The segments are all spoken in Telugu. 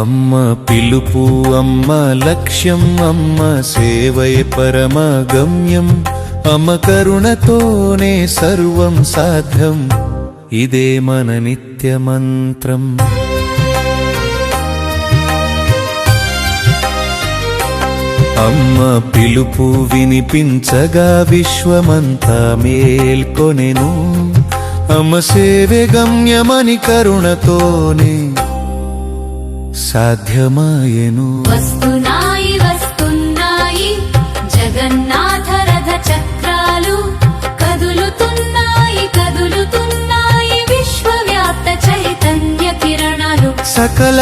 అమ్మ పిలుపు అమ్మ లక్ష్యం అమ్మ సేవై పరమ గమ్యం అమ్మ కరుణతోనే సర్వం సాధ్యం ఇదే మన నిత్య మంత్రం. అమ్మ పిలుపు వినిపించగా విశ్వమంతా మేల్కొనెను అమ్మ సేవే గమ్యమని కరుణతోనే సాధ్యమాయెను. వస్తున్నాయి వస్తున్నాయి జగన్నాథ రథ చక్రాలు కదులుతున్నాయి కదులుతున్నాయి విశ్వవ్యాప్త చైతన్య కిరణాలు. సకల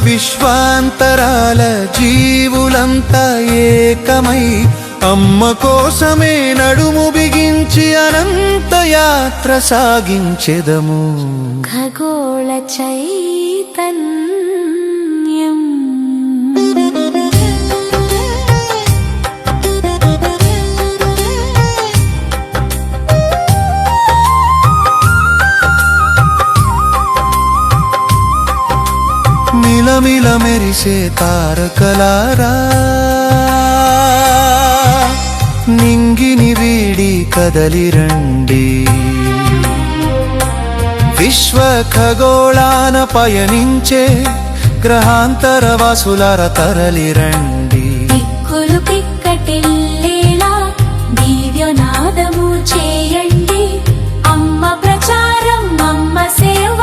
విశ్వాంతరాల జీవులంతా ఏకమై అమ్మ కోసమే నడుము బిగించి అనంత యాత్ర సాగించెదము. ఖగోళ చైతన్యం మిలమిల మెరిసే తారకలారా నింగిని వీడి కదలిరండి. విశ్వ ఖగోళాన పయనించే గ్రహాంతర వాసులార తరలిరండి. దిక్కులు పిక్కటిల్లేలా దివ్యనాదము చేయండి. అమ్మ ప్రచారం అమ్మ సేవ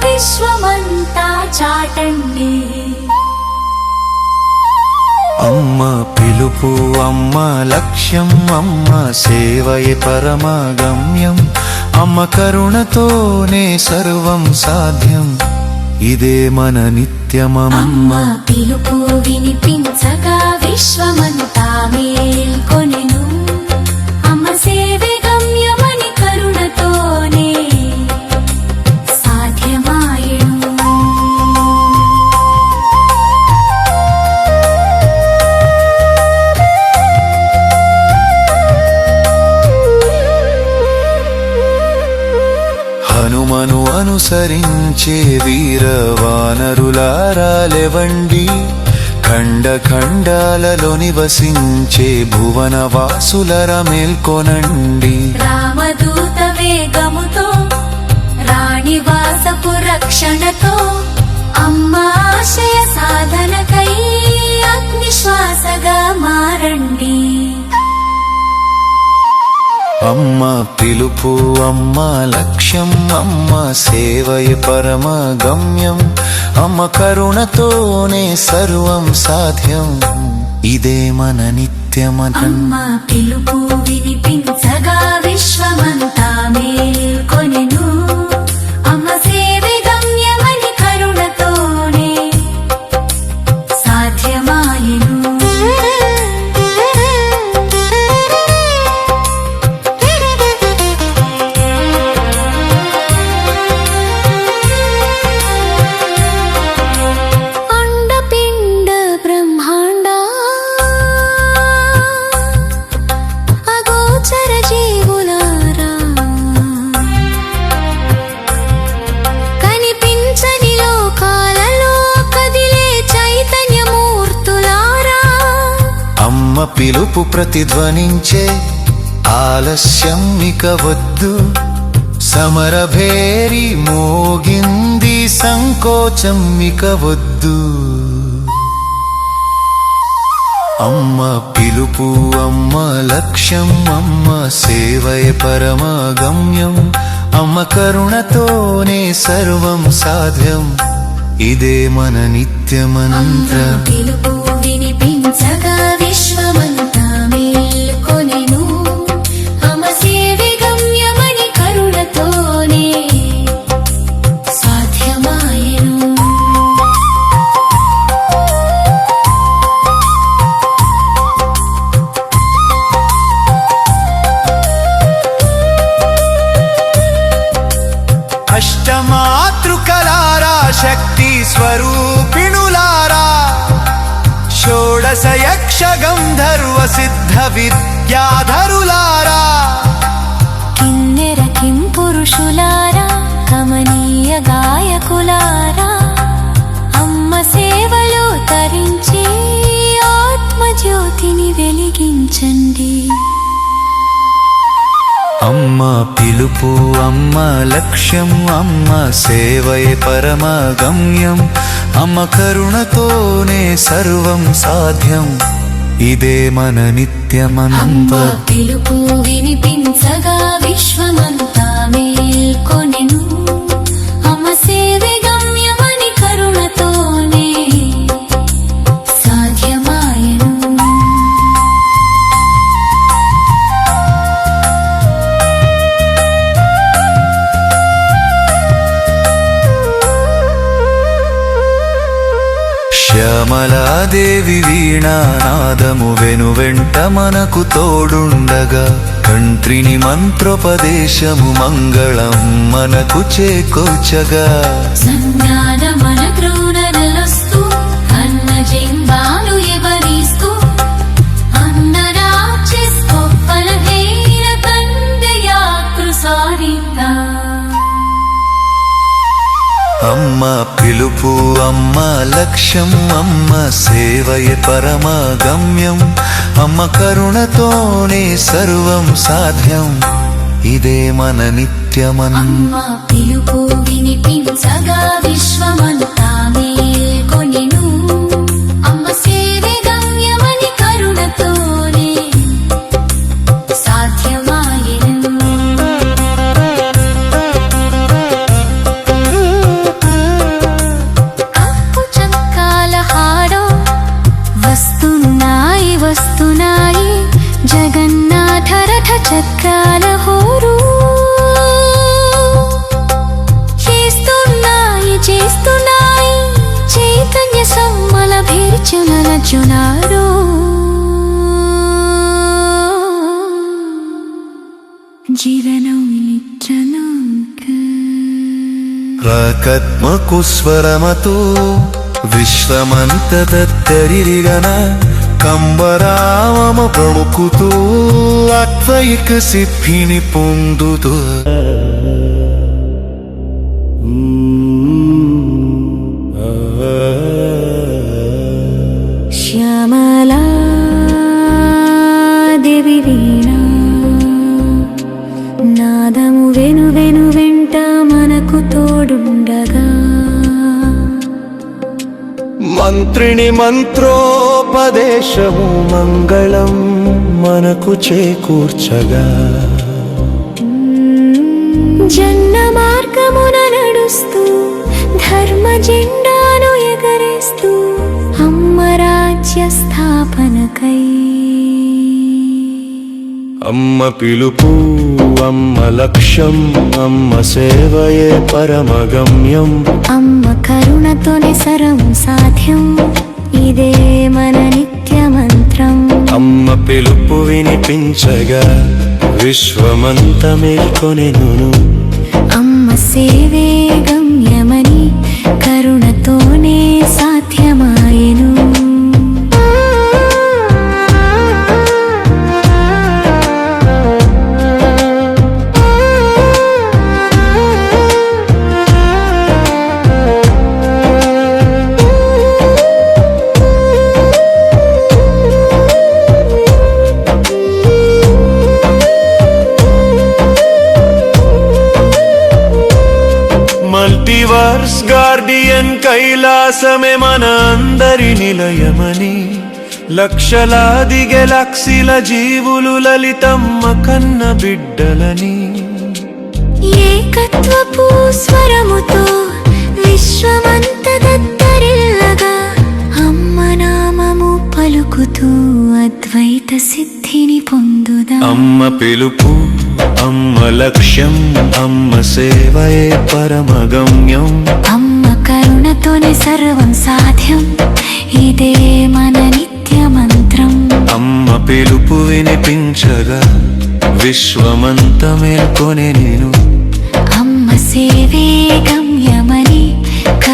విశ్వమంతా చాటండి. అమ్మ పిలుపు అమ్మ లక్ష్యం అమ్మ సేవయే పరమ గమ్యం అమ్మ కరుణతోనే సర్వం సాధ్యం ఇదే మన నిత్యమం. అమ్మ పిలుపు వినిపించగా విశ్వమంతా మేల్కొనెను అమ్మ సేవే గమ్యమని కరుణతోనే సాధ్యమాయెను. హనుమను అనుసరించే వీర వానరులారా లేవండి. ఖండ ఖండాలలో నివసించే భువన వాసులర మేల్కొనండి. రామదూత వేగముతో రాణివాసపు రక్షణతో అమ్మ ఆశయ సాధనకై అగ్నిశ్వాసగా మారండి. అమ్మ పిలుపు అమ్మ లక్ష్యం అమ్మ సేవయే పరమ గమ్యం అమ్మ కరుణతోనే సర్వం సాధ్యం ఇదే మన నిత్యమనం. అమ్మ పిలుపు వినిపించగా విశ్వమంతా మేల్కొనెను అమ్మ సేవే గమ్యమని కరుణతోనే సాధ్యమాయెను. అమ్మ పిలుపు ప్రతిధ్వనించే ఆలస్యం ఇక వద్దు. సమరభేరి మోగింది సంకోచం ఇక వద్దు. అమ్మ పిలుపు అమ్మ లక్ష్యం అమ్మ సేవయే పరమ గమ్యం అమ్మ కరుణతోనే సర్వం సాధ్యం ఇదే మన నిత్యమంత్రం. పిలుపు వినిపించగా విశ్వమంతా మేల్కొనెను అమ్మ సేవే గమ్యమని కరుణతోనే శక్తి స్వరూపిణులారా షోడశ యక్ష గంధర్వ సిద్ధ విద్యాధరులారా కిన్నెర కిం పురుషులారా కమనీయ గాయకులారా అమ్మ సేవలో తరించి ఆత్మజ్యోతిని వెలిగించండి. అమ్మ పిలుపు అమ్మ లక్ష్యం అమ్మ సేవయే పరమ గమ్యం అమ్మ కరుణతోనే సర్వం సాధ్యం ఇదే మన నిత్యమంత్రం. అమ్మ పిలుపు వినిపించగా విశ్వమంతా మేల్కొనెను. అమ్మ సేవే గమ్యమని కరుణతోనే సాధ్యమాయెను. శ్యామలాదేవి వీణానాదము వెనువెంట మనకు తోడుండగా కంత్రిని మంత్రోపదేశము మంగళం మనకు చేకూర్చగా సంజ్ఞానమన క్రూరనలస్తు అన్న జింబాలు ఎవరిస్తూ అందరాచిస్కొప్పల హేర కందయాకృసారిందా. అమ్మ పిలుపు అమ్మ లక్ష్యం అమ్మ సేవయే పరమ గమ్యం అమ్మ కరుణతోనే సర్వం సాధ్యం ఇదే మన నిత్యమంత్రం. అమ్మ పిలుపు వినిపించగా విశ్వమంతా మేల్కొనెను. అమ్మ సేవే గమ్యమని కరుణతోనే సాధ్యమాయెను. వస్తున్నాయి జగన్నాథ రథ చక్రాల హోరు చేస్తున్నాయి చైతన్య సమ్మల భీర్చునలచునారు. జీవనం నిత్యనాంక రాకత్మకు స్వరమతో విశ్వమంత దత్తరిరిగన కంబరామము ప్రముఖుతూ అద్వైక సిద్ధిని పొందుతూ శ్యామలా దేవి వీణా నాదము వెను వెను వెంట మనకు తోడుండగా మంత్రిని మంత్రోపదేశము మంగళం మనకు చేకూర్చగా జన్మ మార్గమున నడుస్తూ ధర్మ జెండాను ఎగరేస్తూ అమ్మ రాజ్య స్థాపనకై. అమ్మ పిలుపు అమ్మ లక్ష్యం అమ్మ సేవయే పరమ గమ్యం అమ్మ కరుణతోనే సర్వం సాధ్యం ఇదే మన నిత్య మంత్రం. అమ్మ పిలుపు వినిపించగా విశ్వమంత మేల్కొనెను. అమ్మ సేవే గమ్యమని కరుణతోనే సాధ్యమాయెను. మల్టీవర్స్ గార్డియన్ కైలాసమే మన అందరి నిలయమని లక్షలాది గెలాక్సీల జీవులు లలితమ్మ కన్న బిడ్డలని ఏకత్వపు స్వరముతో విశ్వమంత దత్తరిల్లగా అమ్మ నామము పలుకుతూ అద్వైత సిద్ధిని పొందుదా. అమ్మ పిలుపు అమ్మ లక్ష్యం అమ్మ సేవయే పరమ గమ్యం అమ్మ కరుణతోనే సర్వం సాధ్యం ఇదే మన నిత్య మంత్రం. అమ్మ పిలుపు వినిపించగా విశ్వమంత మేల్కొనెను. అమ్మ సేవే గమ్యమని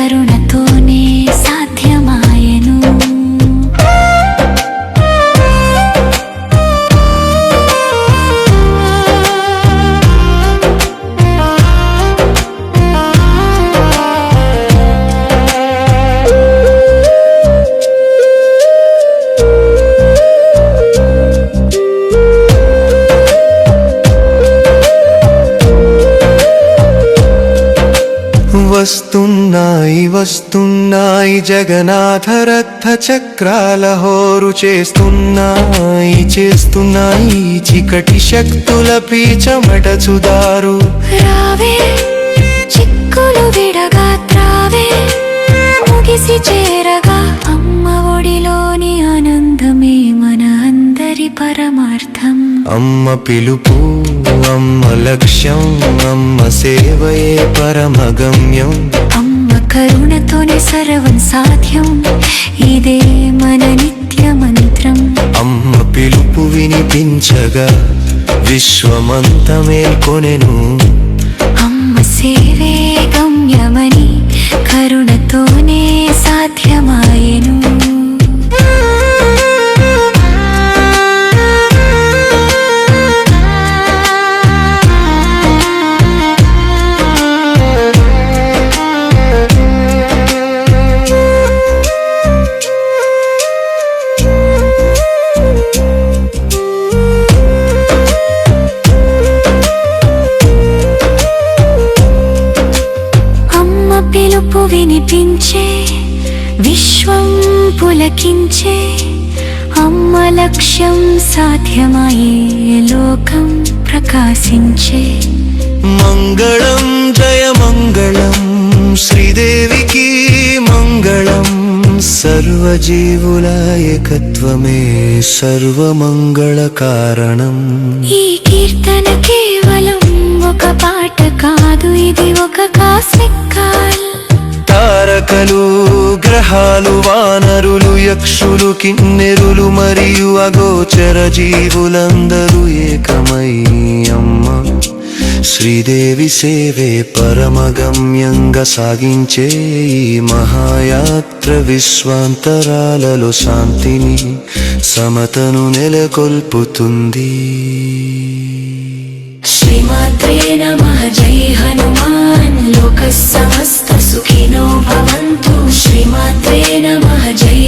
కరుణతోనే సాధ్యమాయెను. వస్తున్నాయి వస్తున్నాయి జగన్నాథ రక్త చక్రాల హోరు చేస్తున్నాయి చికటి శక్తుల పీచమట చుదారు. రావే చిక్కులు విడగా త్రావే ముగిసి చేరగా అమ్మ ఒడిలోని ఆనందమే మన అందరి పరమార్థం. అమ్మ పిలుపు అమ్మ లక్ష్యం అమ్మ సేవయే పరమగమ్యం. అమ్మ కరుణతోనే సర్వం సాధ్యం, ఇదే మన నిత్య మంత్రం. అమ్మ పిలుపు వినిపించగా విశ్వమంత మేల్కొనెను. అమ్మ సేవే గమ్యమని కరుణతోనే సాధ్యమాయెను. పిలుపు వినిపించే విశ్వం పులకించే, అమ్మ లక్ష్యం సాధ్యమయ్యే లోకం ప్రకాశించే. మంగళం జయ మంగళం శ్రీదేవికి మంగళం. సర్వజీవుల ఏకత్వమే సర్వమంగళ కారణం. ఈ కీర్తన కేవలం ఒక పాట కాదు, ఇది ఒక కాస్మిక్ కాల్. తారకలు గ్రహాలు వానరులు యక్షులు కిన్నెరులు మరియు అగోచర జీవులందరూ ఏకమై అమ్మ శ్రీదేవి సేవే పరమగమ్యంగా సాగించే ఈ మహాయాత్ర విశ్వాంతరాలలో శాంతిని సమతను నెలకొల్పుతుంది. శ్రీమాత్రే నమః జై హనుమాన్ లోక సమస్త సుఖినో భవంతు. శ్రీమాత్రే నమః జై